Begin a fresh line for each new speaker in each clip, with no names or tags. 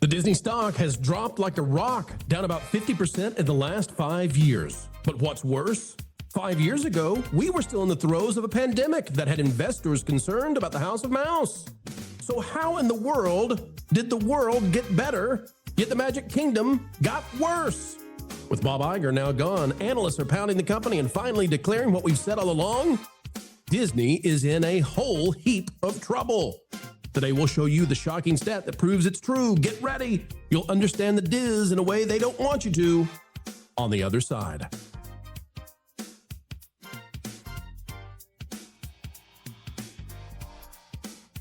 The Disney stock has dropped like a rock, down about 50% in the last 5 years. But what's worse? 5 years ago, we were still in the throes of a pandemic that had investors concerned about the House of Mouse. So how in the world did the world get better, yet the Magic Kingdom got worse? With Bob Iger now gone, analysts are pounding the company and finally declaring what we've said all along. Disney is in a whole heap of trouble. Today we'll show you the shocking stat that proves it's true. Get ready. You'll understand the Diz in a way they don't want you to on the other side.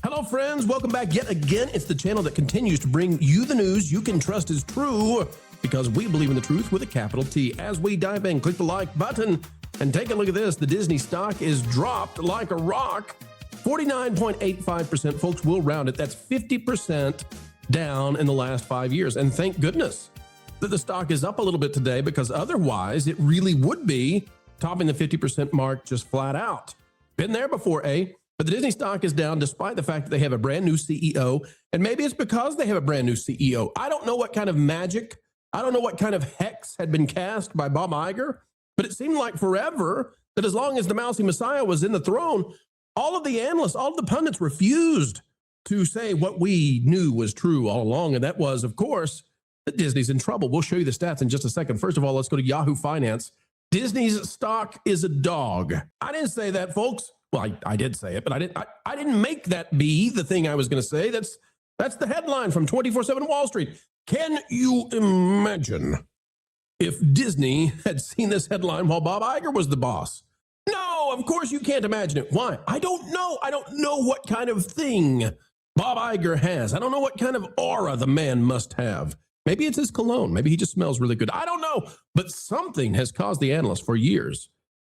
Hello, friends. Welcome back yet again. It's the channel that continues to bring you the news you can trust is true because we believe in the truth with a capital T. As we dive in, click the like button and take a look at this. The Disney stock is dropped like a rock. 49.85%, folks, we'll round it. That's 50% down in the last 5 years. And thank goodness that the stock is up a little bit today because otherwise it really would be topping the 50% mark just flat out. Been there before, eh? But the Disney stock is down despite the fact that they have a brand new CEO. And maybe it's because they have a brand new CEO. I don't know what kind of magic, I don't know what kind of hex had been cast by Bob Iger, but it seemed like forever that as long as the Mousy Messiah was in the throne, all of the analysts, all of the pundits refused to say what we knew was true all along. And that was, of course, that Disney's in trouble. We'll show you the stats in just a second. First of all, let's go to Yahoo Finance. Disney's stock is a dog. I didn't say that, folks. Well, I did say it, but I didn't make that be the thing I was going to say. That's the headline from 24/7 Wall Street. Can you imagine if Disney had seen this headline while Bob Iger was the boss? No, of course you can't imagine it. Why? I don't know. I don't know what kind of thing Bob Iger has. I don't know what kind of aura the man must have. Maybe it's his cologne. Maybe he just smells really good. I don't know. But something has caused the analysts for years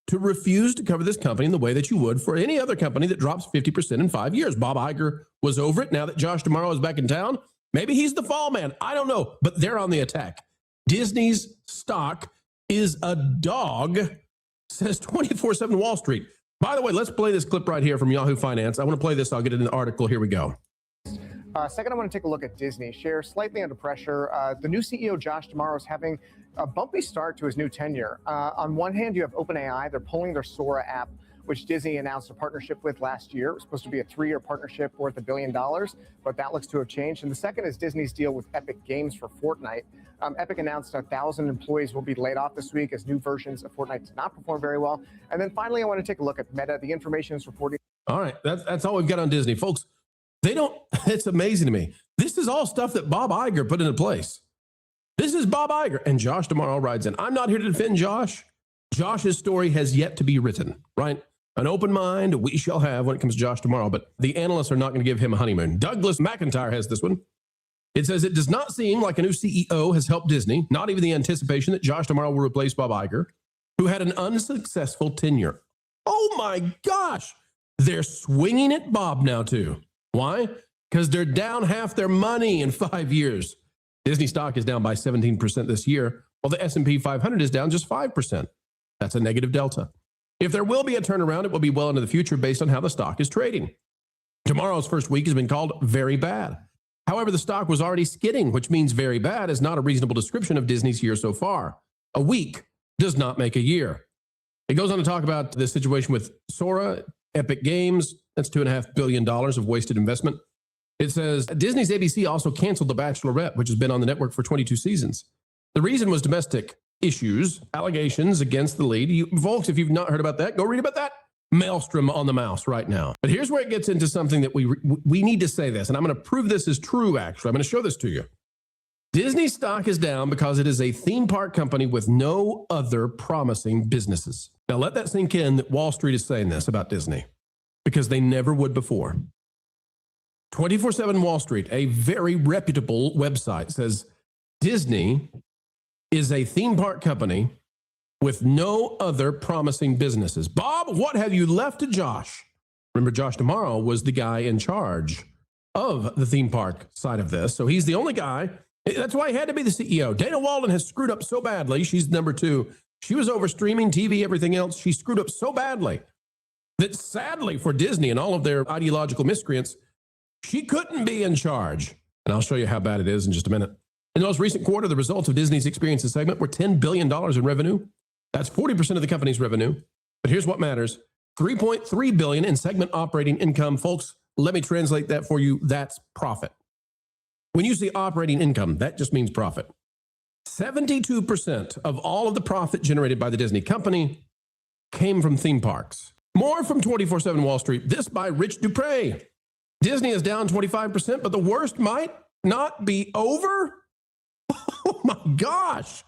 to refuse to cover this company in the way that you would for any other company that drops 50% in 5 years. Bob Iger was over it. Now that Josh Tomorrow is back in town, maybe he's the fall man. I don't know. But they're on the attack. Disney's stock is a dog, says 24/7 Wall Street. By the way, let's play this clip right here from Yahoo Finance. I want to play this. I'll get it in the article. Here we go.
Second, I want to take a look at Disney. Shares slightly under pressure. The new CEO, Josh Tomorrow, is having a bumpy start to his new tenure. On one hand, you have OpenAI. They're pulling their Sora app, which Disney announced a partnership with last year. It was supposed to be a 3-year partnership worth $1 billion, but that looks to have changed. And the second is Disney's deal with Epic Games for Fortnite. Epic announced 1,000 employees will be laid off this week as new versions of Fortnite did not perform very well. And then finally, I want to take a look at Meta. The information is reporting.
All right, that's all we've got on Disney. Folks, they don't, it's amazing to me. This is all stuff that Bob Iger put into place. This is Bob Iger, and Josh Tomorrow rides in. I'm not here to defend Josh. Josh's story has yet to be written, right? An open mind we shall have when it comes to Josh Tomorrow, but the analysts are not going to give him a honeymoon. Douglas McIntyre has this one. It says, it does not seem like a new CEO has helped Disney, not even the anticipation that Josh Tomorrow will replace Bob Iger, who had an unsuccessful tenure. Oh my gosh, they're swinging at Bob now too. Why? Because they're down half their money in 5 years. Disney stock is down by 17% this year, while the S&P 500 is down just 5%. That's a negative delta. If there will be a turnaround, it will be well into the future based on how the stock is trading. Tomorrow's first week has been called very bad. However, the stock was already skidding, which means very bad is not a reasonable description of Disney's year so far. A week does not make a year. It goes on to talk about the situation with Sora, Epic Games. That's $2.5 billion of wasted investment. It says Disney's ABC also canceled The Bachelorette, which has been on the network for 22 seasons. The reason was domestic issues, allegations against the lead. Folks, if you've not heard about that, go read about that. Maelstrom on the mouse right now. But here's where it gets into something that we need to say this, and I'm going to prove this is true, actually. I'm going to show this to you. Disney stock is down because it is a theme park company with no other promising businesses. Now, let that sink in that Wall Street is saying this about Disney, because they never would before. 24/7 Wall Street, a very reputable website, says Disney is a theme park company with no other promising businesses. Bob, what have you left to Josh? Remember, Josh Tomorrow was the guy in charge of the theme park side of this. So he's the only guy. That's why he had to be the CEO. Dana Walden has screwed up so badly. She's number 2. She was over streaming, TV, everything else. She screwed up so badly that sadly for Disney and all of their ideological miscreants, she couldn't be in charge And I'll show you how bad it is in just a minute. In the most recent quarter, the results of Disney's Experiences segment were $10 billion in revenue. That's 40% of the company's revenue. But here's what matters. $3.3 billion in segment operating income. Folks, let me translate that for you. That's profit. When you see operating income, that just means profit. 72% of all of the profit generated by the Disney company came from theme parks. More from 24/7 Wall Street. This by Rich Dupre. Disney is down 25%, but the worst might not be over. Oh my gosh.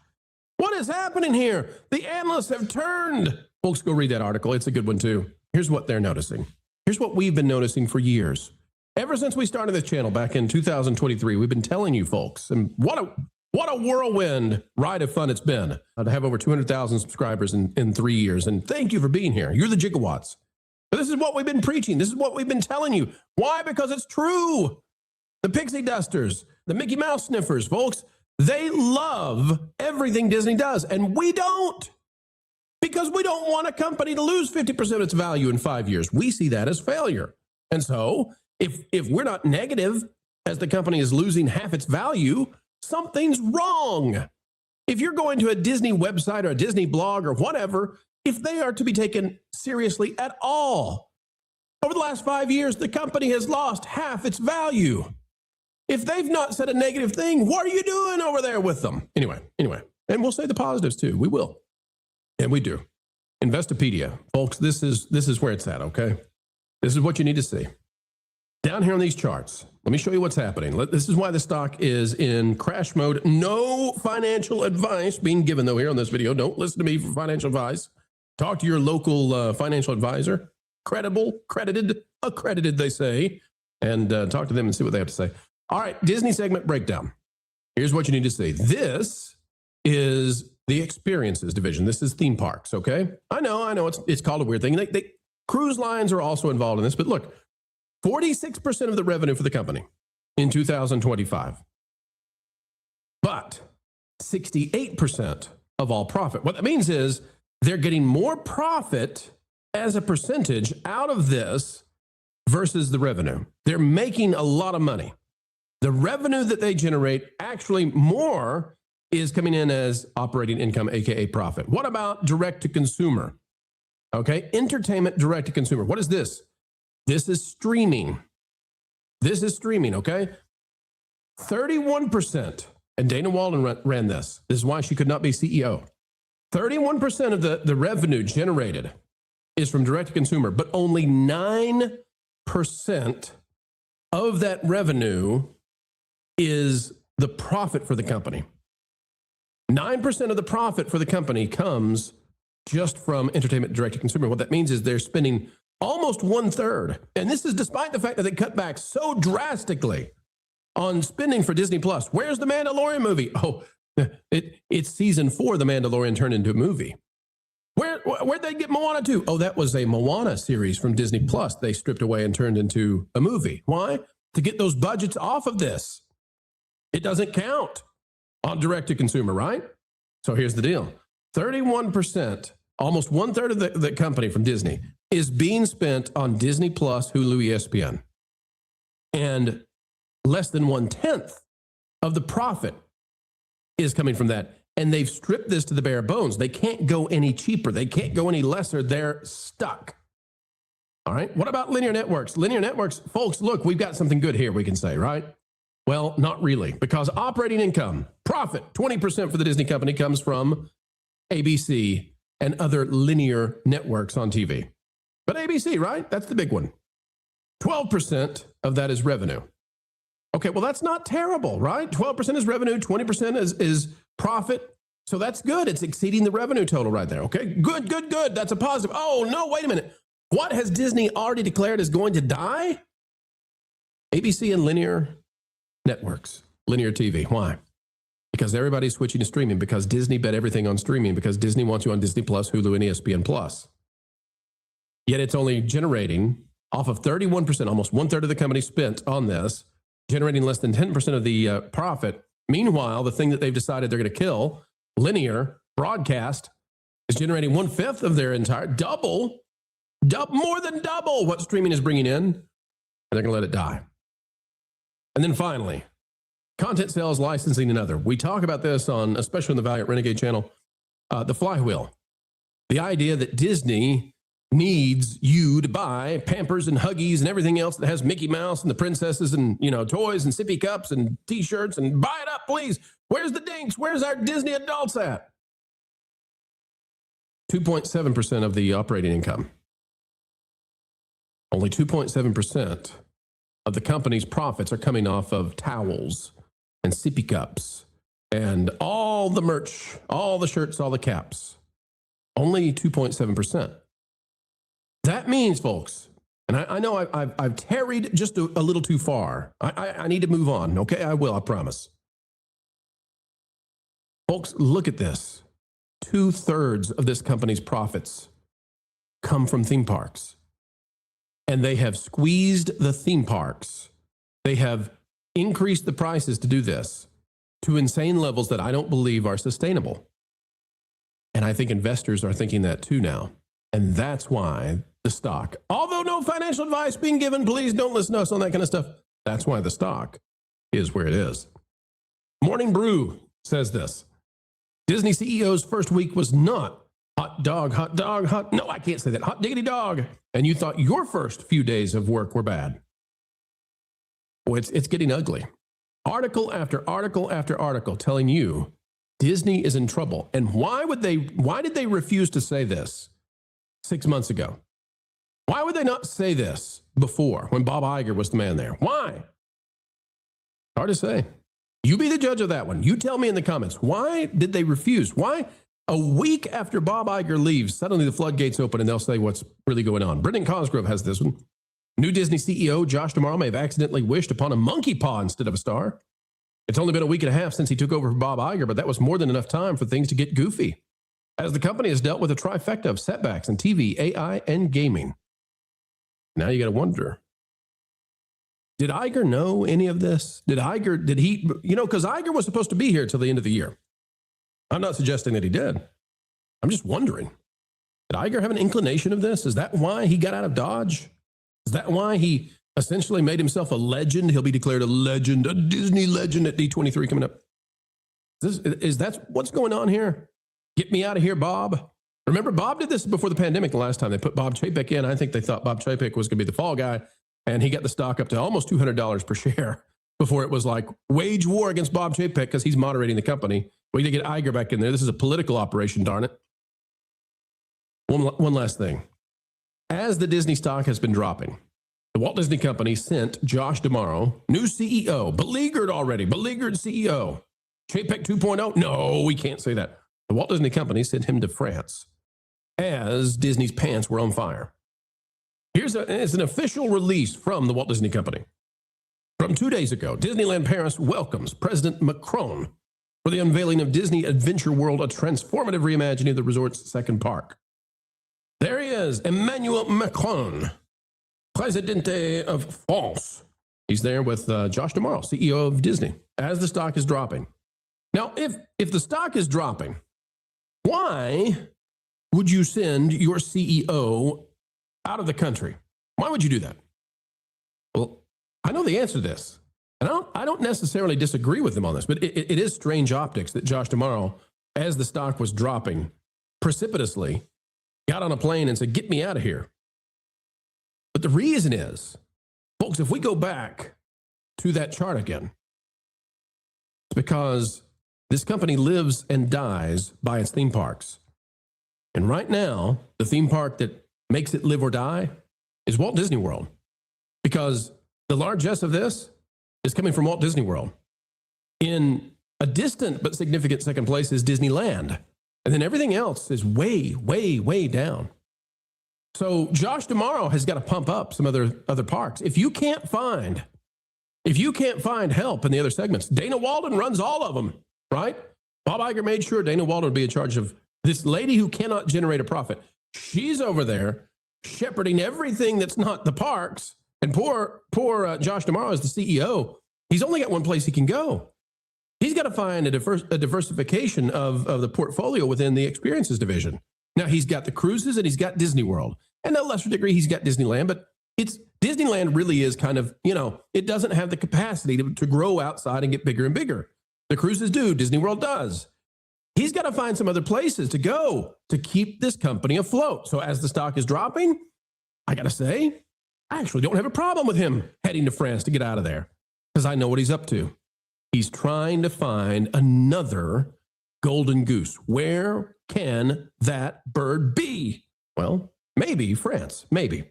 What is happening here? The analysts have turned. Folks, go read that article. It's a good one too. Here's what they're noticing. Here's what we've been noticing for years. Ever since we started this channel back in 2023, we've been telling you folks, and what a whirlwind ride of fun it's been to have over 200,000 subscribers in 3 years. And thank you for being here. You're the gigawatts. But this is what we've been preaching. This is what we've been telling you. Why? Because it's true. The pixie dusters, the Mickey Mouse sniffers, folks, they love everything Disney does, and we don't. Because we don't want a company to lose 50% of its value in 5 years. We see that as failure. And so if we're not negative as the company is losing half its value, something's wrong. If you're going to a Disney website or a Disney blog or whatever, if they are to be taken seriously at all, over the last 5 years, the company has lost half its value. If they've not said a negative thing, what are you doing over there with them? Anyway, and we'll say the positives too. We will. And we do. Investopedia. Folks, this is where it's at, okay? This is what you need to see. Down here on these charts, let me show you what's happening. This is why the stock is in crash mode. No financial advice being given, though, here on this video. Don't listen to me for financial advice. Talk to your local financial advisor. Credible, credited, accredited, they say. And talk to them and see what they have to say. All right, Disney segment breakdown. Here's what you need to see. This is the experiences division. This is theme parks, okay? I know it's called a weird thing. Cruise lines are also involved in this, but look, 46% of the revenue for the company in 2025, but 68% of all profit. What that means is they're getting more profit as a percentage out of this versus the revenue. They're making a lot of money. The revenue that they generate, actually more is coming in as operating income, AKA profit. What about direct to consumer? Okay, entertainment direct to consumer. What is this? This is streaming. This is streaming, okay? 31%, and Dana Walden ran this. This is why she could not be CEO. 31% of the revenue generated is from direct to consumer, but only 9% of that revenue is the profit for the company. 9% of the profit for the company comes just from entertainment direct to consumer. What that means is they're spending almost 1/3. And this is despite the fact that they cut back so drastically on spending for Disney Plus. Where's the Mandalorian movie? Oh, it's season 4, The Mandalorian turned into a movie. Where'd they get Moana to? Oh, that was a Moana series from Disney Plus. They stripped away and turned into a movie. Why? To get those budgets off of this. It doesn't count on direct to consumer, right? So here's the deal. 31%, almost 1/3 of the company from Disney is being spent on Disney Plus, Hulu, ESPN. And less than 1/10 of the profit is coming from that. And they've stripped this to the bare bones. They can't go any cheaper. They can't go any lesser. They're stuck. All right. What about linear networks? Linear networks, folks, look, we've got something good here, we can say, right? Well, not really, because operating income, profit, 20% for the Disney company comes from ABC and other linear networks on TV. But ABC, right? That's the big one. 12% of that is revenue. Okay, well, that's not terrible, right? 12% is revenue, 20% is profit. So that's good. It's exceeding the revenue total right there. Okay, good. That's a positive. Oh, no, wait a minute. What has Disney already declared is going to die? ABC and linear networks, linear TV. Why? Because everybody's switching to streaming, because Disney bet everything on streaming, because Disney wants you on Disney Plus, Hulu, and ESPN Plus. Yet it's only generating off of 31%, almost 1/3 of the company spent on this, generating less than 10% of the profit. Meanwhile, the thing that they've decided they're going to kill, linear broadcast, is generating 1/5 of their entire more than double what streaming is bringing in, and they're going to let it die. And then finally, content sales, licensing, and other. We talk about this on, especially on the Valiant Renegade channel, the flywheel. The idea that Disney needs you to buy Pampers and Huggies and everything else that has Mickey Mouse and the princesses and, toys and sippy cups and t-shirts, and buy it up, please. Where's the dinks? Where's our Disney adults at? 2.7% of the operating income. Only 2.7% of the company's profits are coming off of towels and sippy cups and all the merch, all the shirts, all the caps. Only 2.7%. That means, folks, and I know I've tarried just a little too far. I need to move on. Okay, I will, I promise. Folks, look at this. 2/3 of this company's profits come from theme parks. And they have squeezed the theme parks. They have increased the prices to do this to insane levels that I don't believe are sustainable. And I think investors are thinking that too now. And that's why the stock, although no financial advice being given, please don't listen to us on that kind of stuff. That's why the stock is where it is. Morning Brew says this. Disney CEO's first week was not hot dog, hot. No, I can't say that. Hot diggity dog. And you thought your first few days of work were bad. Well, it's getting ugly. Article after article after article telling you Disney is in trouble. And why did they refuse to say this 6 months ago? Why would they not say this before when Bob Iger was the man there? Why? Hard to say. You be the judge of that one. You tell me in the comments. Why did they refuse? Why? A week after Bob Iger leaves, suddenly the floodgates open and they'll say what's really going on. Brendan Cosgrove has this one. New Disney CEO Josh D'Amaro may have accidentally wished upon a monkey paw instead of a star. It's only been a week and a half since he took over for Bob Iger, but that was more than enough time for things to get goofy, as the company has dealt with a trifecta of setbacks in TV, AI, and gaming. Now you got to wonder, did Iger know any of this? Did he, because Iger was supposed to be here till the end of the year. I'm not suggesting that he did. I'm just wondering, did Iger have an inclination of this? Is that why he got out of Dodge? Is that why he essentially made himself a legend? He'll be declared a legend, a Disney legend at D23 coming up. Is that what's going on here? Get me out of here, Bob. Remember, Bob did this before the pandemic the last time. They put Bob Chapek in. I think they thought Bob Chapek was going to be the fall guy, and he got the stock up to almost $200 per share before it was like wage war against Bob Chapek because he's moderating the company. We need to get Iger back in there. This is a political operation, darn it. One last thing. As the Disney stock has been dropping, the Walt Disney Company sent Josh D'Amaro, new CEO, beleaguered CEO. Chapek 2.0? No, we can't say that. The Walt Disney Company sent him to France as Disney's pants were on fire. It's an official release from the Walt Disney Company. From 2 days ago, Disneyland Paris welcomes President Macron for the unveiling of Disney Adventure World, a transformative reimagining of the resort's second park. There he is, Emmanuel Macron, Presidente of France. He's there with Josh D'Amaro, CEO of Disney, as the stock is dropping. Now, if the stock is dropping, why would you send your CEO out of the country? Why would you do that? Well, I know the answer to this. And I don't necessarily disagree with him on this, but it is strange optics that Josh D'Amaro, as the stock was dropping precipitously, got on a plane and said, get me out of here. But the reason is, folks, if we go back to that chart again, it's because this company lives and dies by its theme parks. And right now, the theme park that makes it live or die is Walt Disney World, because the largesse of this is coming from Walt Disney World. In a distant but significant second place is Disneyland. And then everything else is way, way, way down. So Josh D'Amaro has got to pump up some other parks. If you can't find help in the other segments, Dana Walden runs all of them, right? Bob Iger made sure Dana Walden would be in charge of this lady who cannot generate a profit. She's over there shepherding everything that's not the parks. And poor Josh D'Amaro is the CEO. He's only got one place he can go. He's got to find a diversification of the portfolio within the experiences division. Now, he's got the cruises and he's got Disney World. And to a lesser degree, he's got Disneyland, but it's Disneyland really is kind of, it doesn't have the capacity to grow outside and get bigger and bigger. The cruises do, Disney World does. He's got to find some other places to go to keep this company afloat. So as the stock is dropping, I got to say, I actually don't have a problem with him heading to France to get out of there because I know what he's up to. He's trying to find another golden goose. Where can that bird be? Well, maybe France, maybe.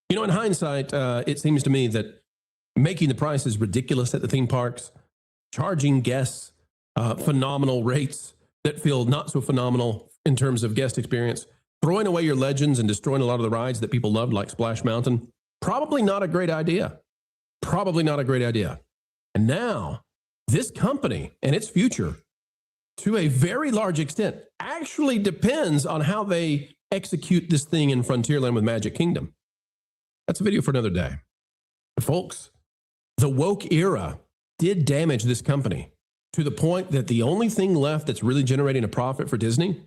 In hindsight, it seems to me that making the prices ridiculous at the theme parks, charging guests phenomenal rates that feel not so phenomenal in terms of guest experience, throwing away your legends and destroying a lot of the rides that people loved, like Splash Mountain, probably not a great idea. Probably not a great idea. And now, this company and its future, to a very large extent, actually depends on how they execute this thing in Frontierland with Magic Kingdom. That's a video for another day. But folks, the woke era did damage this company to the point that the only thing left that's really generating a profit for Disney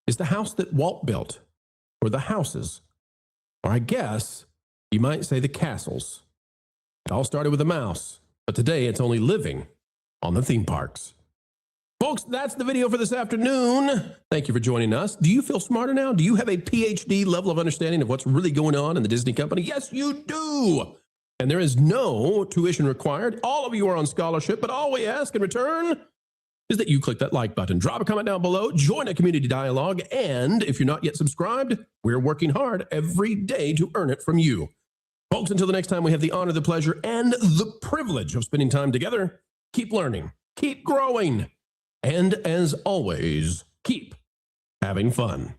is the house that Walt built, or the houses, or I guess you might say the castles. It all started with a mouse, but today it's only living on the theme parks. Folks, that's the video for this afternoon. Thank you for joining us. Do you feel smarter now? Do you have a PhD level of understanding of what's really going on in the Disney company? Yes, you do. And there is no tuition required. All of you are on scholarship, but all we ask in return is that you click that like button, drop a comment down below, join a community dialogue, and if you're not yet subscribed, we're working hard every day to earn it from you. Folks, until the next time, we have the honor, the pleasure, and the privilege of spending time together. Keep learning, keep growing, and as always, keep having fun.